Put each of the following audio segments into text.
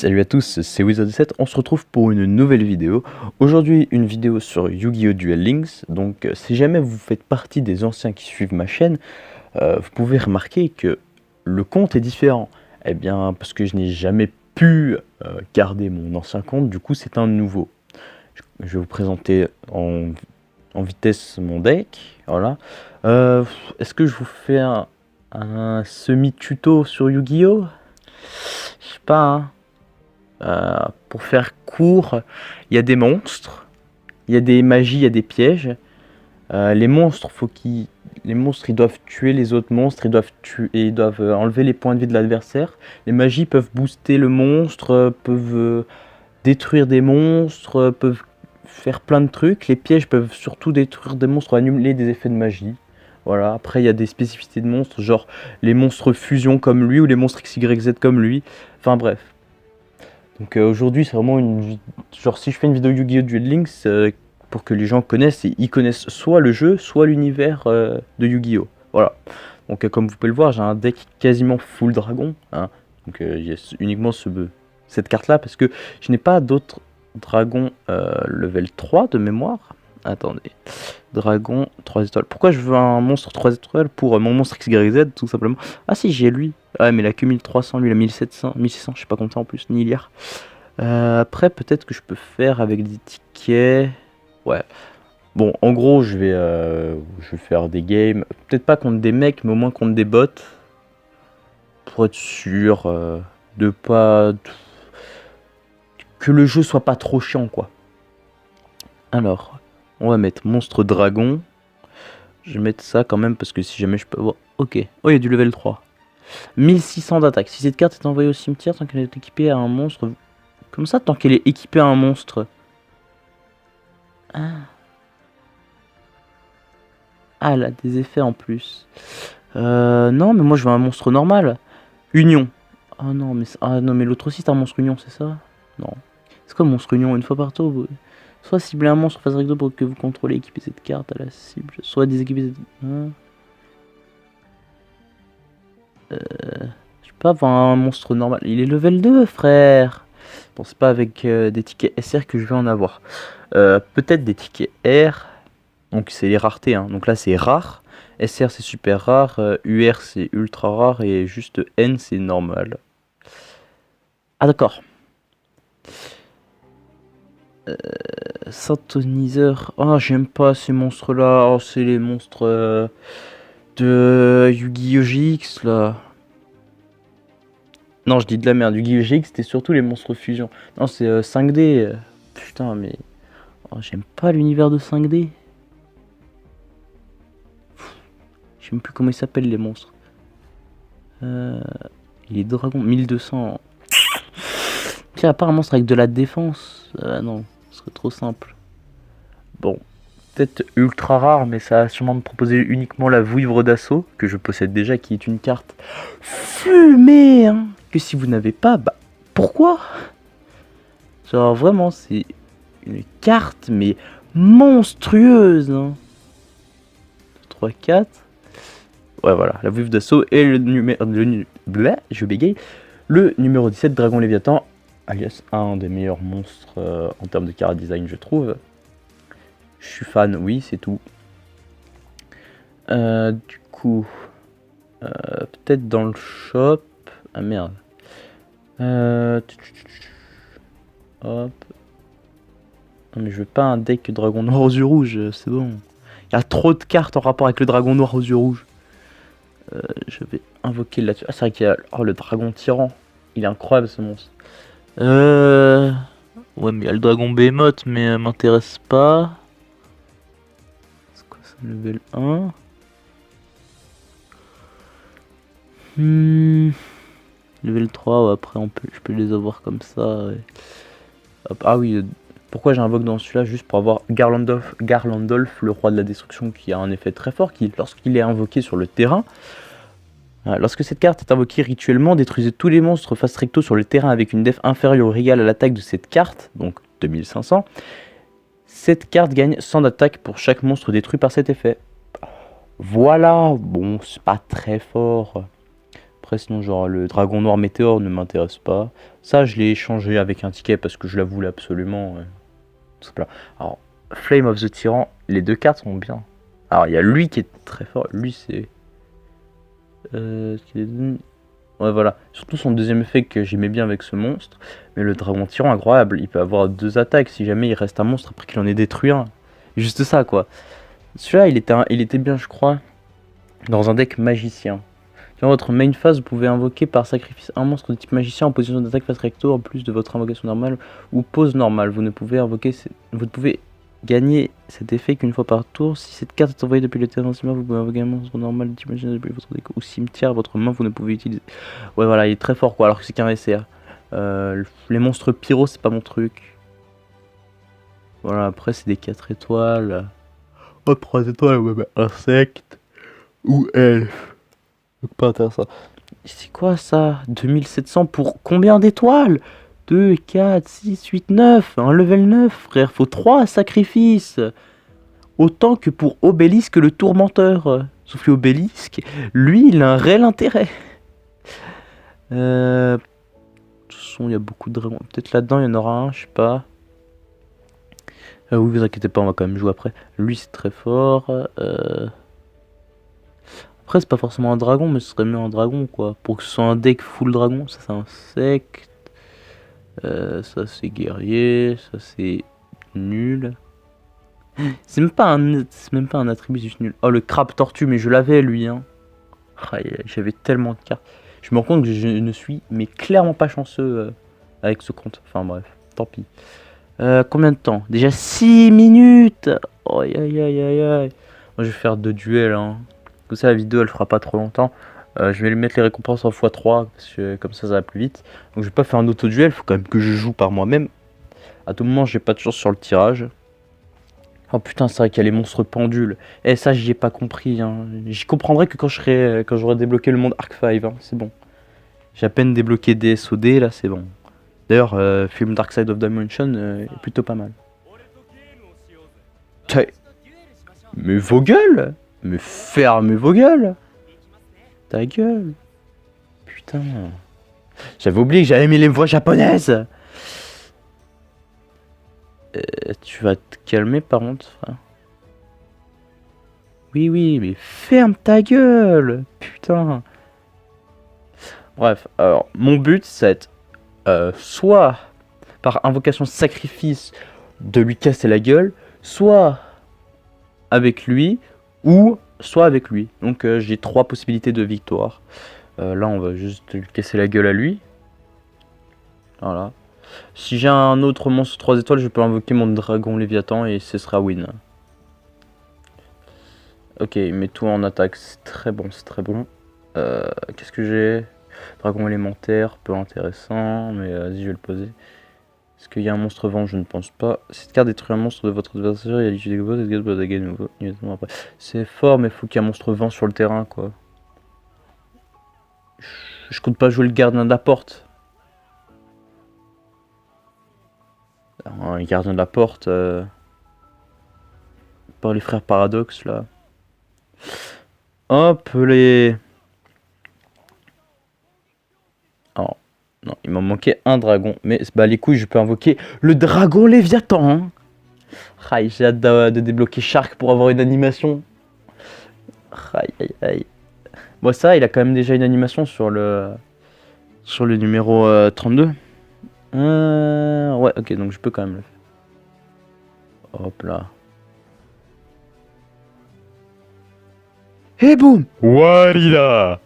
Salut à tous, c'est Wizard7, on se retrouve pour une nouvelle vidéo. Aujourd'hui, une vidéo sur Yu-Gi-Oh! Duel Links. Donc, si jamais vous faites partie des anciens qui suivent ma chaîne, vous pouvez remarquer que le compte est différent. Eh bien, parce que je n'ai jamais pu garder mon ancien compte, du coup, c'est un nouveau. Je vais vous présenter en vitesse mon deck. Voilà. Est-ce que je vous fais un semi-tuto sur Yu-Gi-Oh! Je sais pas, hein. Pour faire court, il y a des monstres, il y a des magies, il y a des pièges. Les monstres, ils doivent tuer les autres monstres, ils doivent enlever les points de vie de l'adversaire. Les magies peuvent booster le monstre, peuvent détruire des monstres, peuvent faire plein de trucs. Les pièges peuvent surtout détruire des monstres ou annuler des effets de magie. Voilà. Après, il y a des spécificités de monstres, genre les monstres fusion comme lui ou les monstres XYZ comme lui. Enfin bref. Donc aujourd'hui, c'est vraiment genre si je fais une vidéo Yu-Gi-Oh! Duel Links, pour que les gens connaissent, et ils connaissent soit le jeu, soit l'univers de Yu-Gi-Oh! Voilà. Donc comme vous pouvez le voir, j'ai un deck quasiment full dragon. Hein. Donc il y a uniquement cette carte-là, parce que je n'ai pas d'autres dragons level 3 de mémoire. Attendez. Dragon 3 étoiles. Pourquoi je veux un monstre 3 étoiles pour mon monstre XYZ, tout simplement? Ah si, j'ai lui. Ouais, mais il a que 1300, lui il a 1700, 1600, je sais pas compter en plus, ni lire. Après, peut-être que je peux faire avec des tickets. Ouais. Bon, en gros, je vais faire des games. Peut-être pas contre des mecs, mais au moins contre des bots. Pour être sûr de pas... que le jeu soit pas trop chiant, quoi. Alors, on va mettre monstre dragon. Je vais mettre ça quand même parce que si jamais je peux avoir... Ok. Oh, il y a du level 3. 1600 d'attaque. Si cette carte est envoyée au cimetière tant qu'elle est équipée à un monstre... Comme ça, tant qu'elle est équipée à un monstre. Ah, elle a des effets en plus. Non, mais moi je veux un monstre normal. Union. Ah non, mais l'autre aussi c'est un monstre union, c'est ça? Non. C'est quoi monstre union? Une fois par tour, vous... soit cibler un monstre face recto pour que vous contrôlez équiper cette carte à la cible, soit déséquiper cette... Je peux pas avoir un monstre normal. Il est level 2, frère. Bon, c'est pas avec des tickets SR que je vais en avoir. Peut-être des tickets R. Donc c'est les raretés. Hein. Donc là c'est rare. SR c'est super rare. UR c'est ultra rare. Et juste N c'est normal. Ah d'accord. Synthoniseur. Oh j'aime pas ces monstres là. Oh c'est les monstres de Yu-Gi-Oh! GX là. Non, je dis de la merde. Yu-Gi-Oh! GX, c'était surtout les monstres fusion. Non, c'est 5D. Putain, mais... Oh, j'aime pas l'univers de 5D. Je sais même plus comment ils s'appellent, les monstres. Les dragons, 1200. Tiens, à part un monstre avec de la défense. Non, ce serait trop simple. Bon, peut-être ultra rare, mais ça va sûrement me proposer uniquement la vouivre d'assaut, que je possède déjà, qui est une carte fumée, hein. Que si vous n'avez pas, bah pourquoi? Genre vraiment c'est une carte mais monstrueuse, hein. 3, 4. Ouais voilà, la vouivre d'assaut et le numéro... je bégaye. Le numéro 17, Dragon Léviathan, alias un des meilleurs monstres en termes de card design je trouve. Je suis fan, oui c'est tout. Du coup, peut-être dans le shop... Ah merde. Hop. Non mais je veux pas un deck dragon noir aux yeux rouges, c'est bon. Il y a trop de cartes en rapport avec le dragon noir aux yeux rouges. Je vais invoquer là-dessus. Ah c'est vrai qu'il y a le dragon tyran. Il est incroyable ce monstre. Ouais mais il y a le dragon Behemoth mais m'intéresse pas. C'est quoi ça, level 1? Level 3, ouais, après je peux les avoir comme ça. Ouais. Hop, ah oui, pourquoi j'invoque dans celui-là? Juste pour avoir Garlandolf, le roi de la destruction, qui a un effet très fort, qui lorsqu'il est invoqué sur le terrain, lorsque cette carte est invoquée rituellement, détruisez tous les monstres face recto sur le terrain avec une def inférieure ou égale à l'attaque de cette carte, donc 2500. Cette carte gagne 100 d'attaque pour chaque monstre détruit par cet effet. Voilà, bon, c'est pas très fort. Après, sinon, genre, le dragon noir météore ne m'intéresse pas. Ça, je l'ai échangé avec un ticket parce que je la voulais absolument. Tout ça. Alors, Flame of the Tyran, les deux cartes sont bien. Alors, il y a lui qui est très fort. Lui, c'est... Ouais, voilà. Surtout son deuxième effet que j'aimais bien avec ce monstre. Mais le dragon tyran, incroyable. Il peut avoir 2 attaques si jamais il reste un monstre après qu'il en ait détruit un. Juste ça, quoi. Celui-là, il était bien, je crois, dans un deck magicien. Dans votre main phase, vous pouvez invoquer par sacrifice un monstre de type magicien en position d'attaque face recto en plus de votre invocation normale ou pose normale. Vous ne pouvez gagner cet effet qu'une fois par tour. Si cette carte est envoyée depuis le terrain cimetière, vous pouvez invoquer un monstre normal de type magicien depuis votre deck ou cimetière. Votre main, vous ne pouvez utiliser. Ouais, voilà, il est très fort, quoi, alors que c'est qu'un SR. Les monstres pyro, c'est pas mon truc. Voilà, après, c'est des 4 étoiles. Oh, 3 étoiles, ouais, bah, insecte ou elfe. Donc pas intéressant. C'est quoi ça? 2700 pour combien d'étoiles? 2, 4, 6, 8, 9. Un level 9, frère. Faut 3 sacrifices. Autant que pour Obélisque le tourmenteur. Sauf que Obélisque, lui, il a un réel intérêt. De toute façon, il y a beaucoup de dragons. Peut-être là-dedans, il y en aura un, je sais pas. Oui, vous inquiétez pas, on va quand même jouer après. Lui, c'est très fort. Après, c'est pas forcément un dragon, mais ce serait mieux un dragon, quoi. Pour que ce soit un deck full dragon, ça c'est insecte. Ça c'est guerrier, ça c'est nul. C'est même pas un attribut, c'est juste nul. Oh, le crabe tortue, mais je l'avais lui, hein. J'avais tellement de cartes. Je me rends compte que je ne suis mais clairement pas chanceux avec ce compte. Enfin bref, tant pis. Combien de temps? Déjà 6 minutes. Aïe aïe aïe aïe aïe. Moi je vais faire 2 duels, hein. Comme ça la vidéo elle fera pas trop longtemps. Je vais lui mettre les récompenses en x3 parce que comme ça va plus vite. Donc je vais pas faire un auto duel, faut quand même que je joue par moi-même. À tout moment j'ai pas de chance sur le tirage. Oh putain, c'est vrai qu'il y a les monstres pendules. Et ça j'y ai pas compris, hein. J'y comprendrai que quand j'aurai débloqué le monde Arc 5, hein. C'est bon. J'ai à peine débloqué DSOD, là c'est bon. D'ailleurs, film Dark Side of Dimension est plutôt pas mal. Mais vos gueules! Mais fermez vos gueules! Ta gueule! Putain! J'avais oublié que j'avais mis les voix japonaises! Tu vas te calmer par contre, frère. Oui, oui, mais ferme ta gueule! Putain! Bref, alors, mon but, c'est soit par invocation sacrifice de lui casser la gueule, soit avec lui, ou soit avec lui. Donc j'ai 3 possibilités de victoire. Là on va juste lui casser la gueule à lui. Voilà. Si j'ai un autre monstre 3 étoiles, je peux invoquer mon dragon Léviathan et ce sera win. Ok, mets tout en attaque, c'est très bon, c'est très bon. Qu'est-ce que j'ai? Dragon élémentaire, peu intéressant, mais vas-y je vais le poser. Est-ce qu'il y a un monstre vent? Je ne pense pas. Cette carte détruit un monstre de votre adversaire, il y a l'issue des combats, cette carte peut attaquer de nouveau. C'est fort, mais il faut qu'il y ait un monstre vent sur le terrain, quoi. Je compte pas jouer le gardien de la porte. Un gardien de la porte. Par les frères Paradox, là. Hop, les... Oh, non, il m'en manquait un dragon. Mais bah les couilles, je peux invoquer le dragon Léviathan, hein. Aïe, j'ai hâte de débloquer Shark pour avoir une animation. Aïe, aïe, aïe. Bon, ça, il a quand même déjà une animation sur le numéro 32. Ouais, ok, donc je peux quand même le faire. Hop là. Et boum! Walida!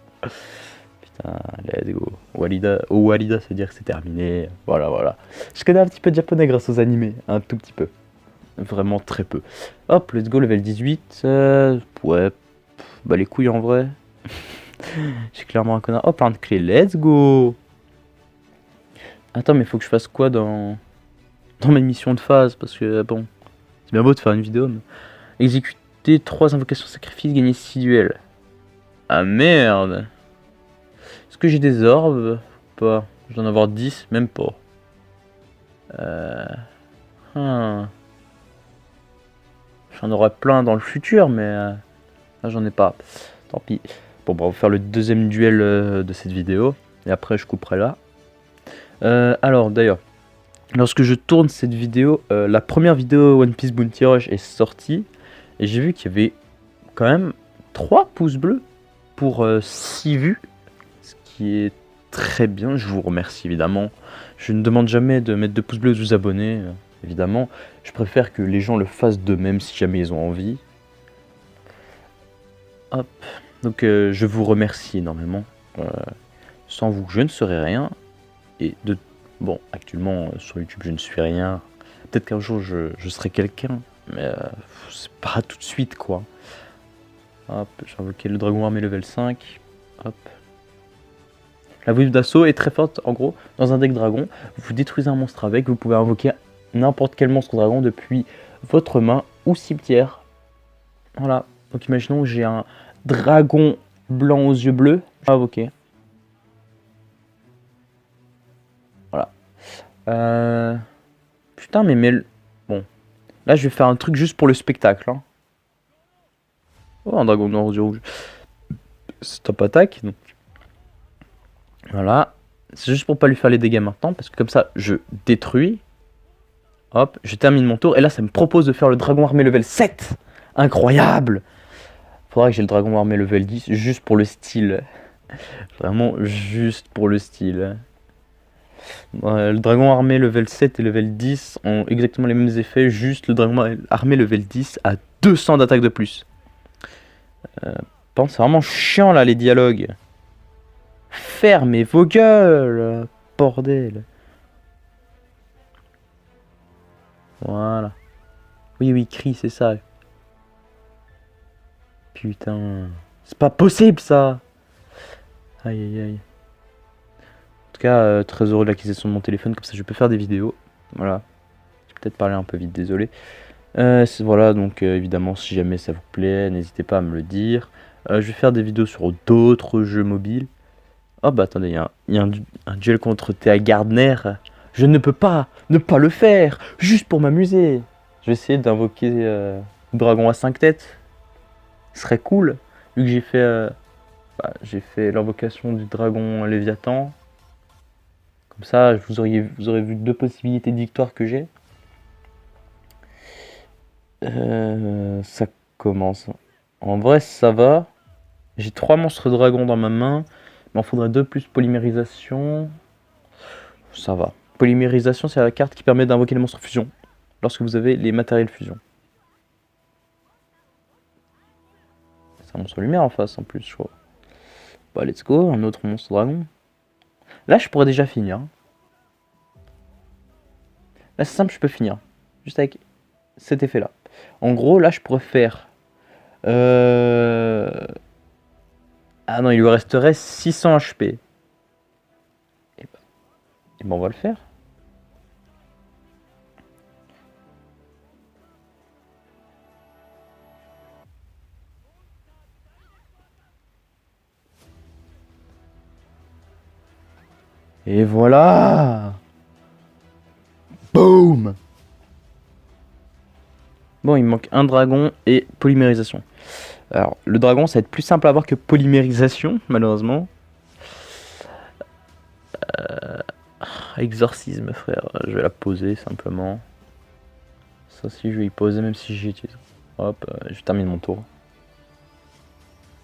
Putain, let's go. Walida, oh Walida, ça veut dire que c'est terminé. Voilà, voilà. Je connais un petit peu de japonais grâce aux animés. Un tout petit peu. Vraiment très peu. Hop, let's go, level 18. Ouais, bah les couilles en vrai. J'ai clairement un connard. Oh, plein de clés, let's go. Attends, mais faut que je fasse quoi dans mes missions de phase? Parce que, bon, c'est bien beau de faire une vidéo, mais... Exécuter 3 invocations sacrifices, gagner 6 duels. Ah merde. Est-ce que j'ai des orbes? Pas. Je dois en avoir 10, même pas. J'en aurai plein dans le futur, mais là j'en ai pas. Tant pis. Bon, bah, on va faire le deuxième duel de cette vidéo. Et après, je couperai là. Alors, d'ailleurs, lorsque je tourne cette vidéo, la première vidéo One Piece Bounty Rush est sortie. Et j'ai vu qu'il y avait quand même 3 pouces bleus pour 6 vues. Ce qui est très bien. Je vous remercie évidemment. Je ne demande jamais de mettre de pouces bleus ou de vous abonner. Évidemment, je préfère que les gens le fassent d'eux-mêmes si jamais ils ont envie. Hop. Donc je vous remercie énormément. Sans vous, je ne serais rien. Et bon, actuellement sur YouTube, je ne suis rien. Peut-être qu'un jour, je serai quelqu'un. Mais c'est pas tout de suite, quoi. Hop, j'ai invoqué le dragon armé level 5. Hop. La wave d'assaut est très forte, en gros. Dans un deck dragon, vous détruisez un monstre avec. Vous pouvez invoquer n'importe quel monstre dragon depuis votre main ou cimetière. Voilà. Donc imaginons que j'ai un dragon blanc aux yeux bleus. Je vais invoquer. Voilà. Putain, mais bon. Là, je vais faire un truc juste pour le spectacle. Hein. Oh, un dragon noir aux yeux rouges. Stop attaque. Donc. Voilà. C'est juste pour pas lui faire les dégâts maintenant. Parce que comme ça, je détruis. Hop, je termine mon tour. Et là, ça me propose de faire le dragon armé level 7. Incroyable. Faudra que j'ai le dragon armé level 10. Juste pour le style. Vraiment, juste pour le style. Le dragon armé level 7 et level 10 ont exactement les mêmes effets. Juste le dragon armé level 10 a 200 d'attaque de plus. C'est vraiment chiant là les dialogues. Fermez vos gueules, bordel. Voilà. Oui, crie, c'est ça. Putain. C'est pas possible ça. Aïe. En tout cas, très heureux de l'acquisition de mon téléphone, comme ça je peux faire des vidéos. Voilà. J'ai peut-être parlé un peu vite, désolé. Voilà, donc évidemment, si jamais ça vous plaît, n'hésitez pas à me le dire. Je vais faire des vidéos sur d'autres jeux mobiles. Oh bah attendez, il y a un duel contre Théa Gardner. Je ne peux pas ne pas le faire, juste pour m'amuser. Je vais essayer d'invoquer Dragon à 5 têtes. Ce serait cool, vu que j'ai fait l'invocation du dragon Léviathan. Comme ça, vous aurez vu 2 possibilités de victoire que j'ai. Ça commence. En vrai, ça va. J'ai 3 monstres dragons dans ma main. Il m'en faudrait 2 plus polymérisation. Ça va. Polymérisation, c'est la carte qui permet d'invoquer les monstres fusion lorsque vous avez les matériels fusion. C'est un monstre lumière en face en plus, je crois. Bah, let's go. Un autre monstre dragon. Là, je pourrais déjà finir. Là, c'est simple, je peux finir. Juste avec cet effet-là. En gros, là, je pourrais faire... Ah non, il lui resterait 600 HP. Et ben, on va le faire. Et voilà. Boom. Bon, il me manque un dragon et polymérisation. Alors, le dragon, ça va être plus simple à avoir que polymérisation, malheureusement. Exorcisme, frère. Je vais la poser, simplement. Ça, si, je vais y poser, même si j'utilise. Hop, je termine mon tour.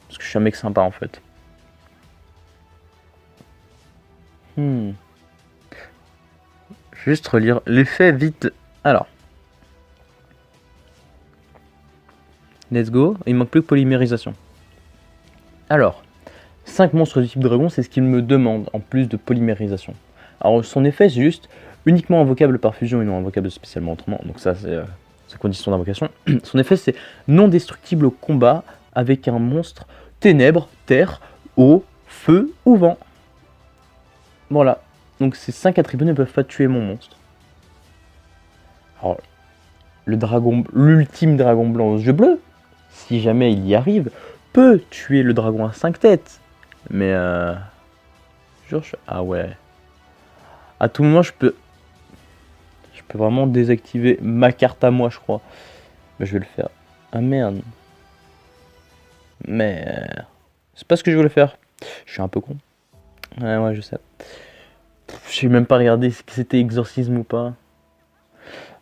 Parce que je suis un mec sympa, en fait. Juste relire l'effet vite. Alors. Let's go. Il manque plus que polymérisation. Alors. 5 monstres du type dragon, c'est ce qu'il me demande, en plus de polymérisation. Alors, son effet, c'est juste uniquement invocable par fusion et non invocable spécialement autrement. Donc ça, c'est sa condition d'invocation. Son effet, c'est non destructible au combat avec un monstre ténèbres, terre, eau, feu ou vent. Voilà. Donc ces 5 attributs ne peuvent pas tuer mon monstre. Alors, l'ultime dragon blanc aux yeux bleus, si jamais il y arrive, peut tuer le dragon à 5 têtes. Mais ah ouais. À tout moment, je peux vraiment désactiver ma carte à moi, je crois. Mais je vais le faire. Ah merde. Merde. C'est pas ce que je voulais faire. Je suis un peu con. Ouais, je sais. Je n'ai même pas regardé si c'était exorcisme ou pas.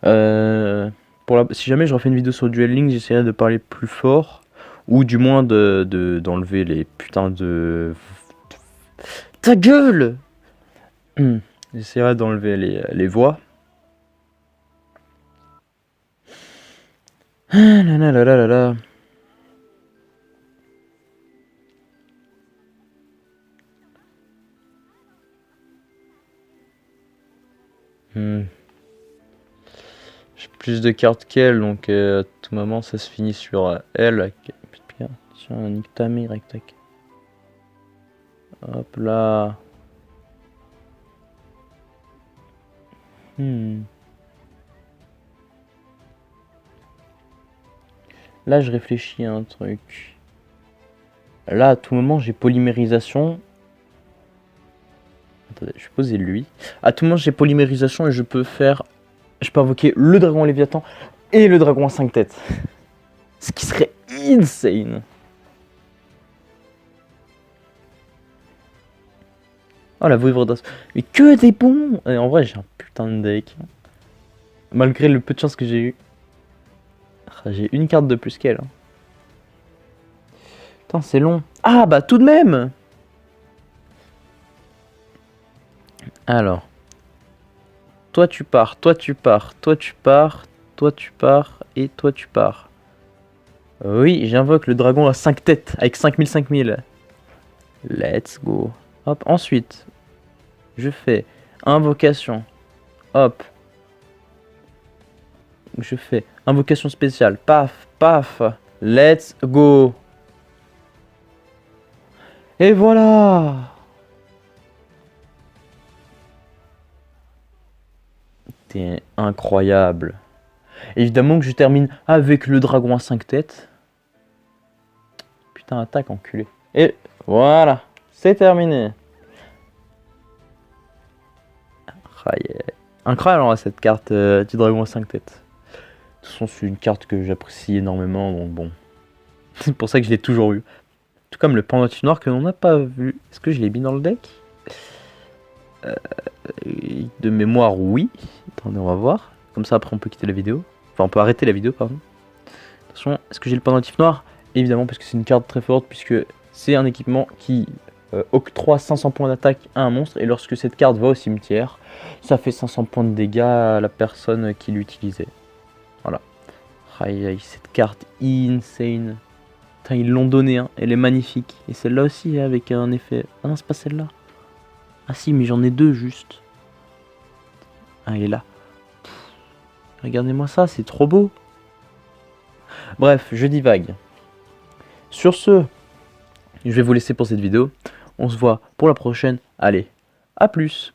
Si jamais je refais une vidéo sur Duel Links, j'essaierai de parler plus fort. Ou du moins d'enlever les putains de... Ta gueule! J'essaierai d'enlever les voix. Ah là là là là là là. J'ai plus de cartes qu'elle, donc à tout moment ça se finit sur elle. Tiens, nique ta mère, tac. Hop là. Là, je réfléchis à un truc. Là, à tout moment, j'ai polymérisation. Attendez, je vais poser lui. À tout moment, j'ai polymérisation et je peux invoquer le dragon Léviathan et le dragon à 5 têtes. Ce qui serait insane. Oh, la voivre d'os. Mais que des bons! Et en vrai, j'ai un putain de deck. Malgré le peu de chance que j'ai eu. J'ai une carte de plus qu'elle. Putain, c'est long. Ah, bah tout de même! Alors. Toi tu pars, toi tu pars, toi tu pars, toi tu pars, et toi tu pars. Oui, j'invoque le dragon à 5 têtes, avec 5000. Let's go. Hop, ensuite, je fais invocation. Hop. Je fais invocation spéciale. Paf, paf. Let's go. Et voilà. T'es incroyable. Évidemment que je termine avec le dragon à 5 têtes. Putain, attaque, enculé. Et voilà, c'est terminé. Incroyable cette carte du dragon à 5 têtes. De toute façon, c'est une carte que j'apprécie énormément, donc bon. C'est pour ça que je l'ai toujours eu. Tout comme le pendentif noir que l'on n'a pas vu. Est-ce que je l'ai mis dans le deck? De mémoire, oui. Attendez, on va voir. Comme ça, après, on peut quitter la vidéo. Enfin, on peut arrêter la vidéo, pardon. Attention, est-ce que j'ai le pendentif noir? Évidemment, parce que c'est une carte très forte, puisque c'est un équipement qui octroie 500 points d'attaque à un monstre. Et lorsque cette carte va au cimetière, ça fait 500 points de dégâts à la personne qui l'utilisait. Voilà. Aïe, aïe, cette carte insane. Putain, ils l'ont donnée, hein. Elle est magnifique. Et celle-là aussi, avec un effet... Ah non, c'est pas celle-là. Ah si, mais j'en ai deux, juste. Ah, elle est là. Regardez-moi ça, c'est trop beau. Bref, je divague. Sur ce, je vais vous laisser pour cette vidéo. On se voit pour la prochaine. Allez, à plus.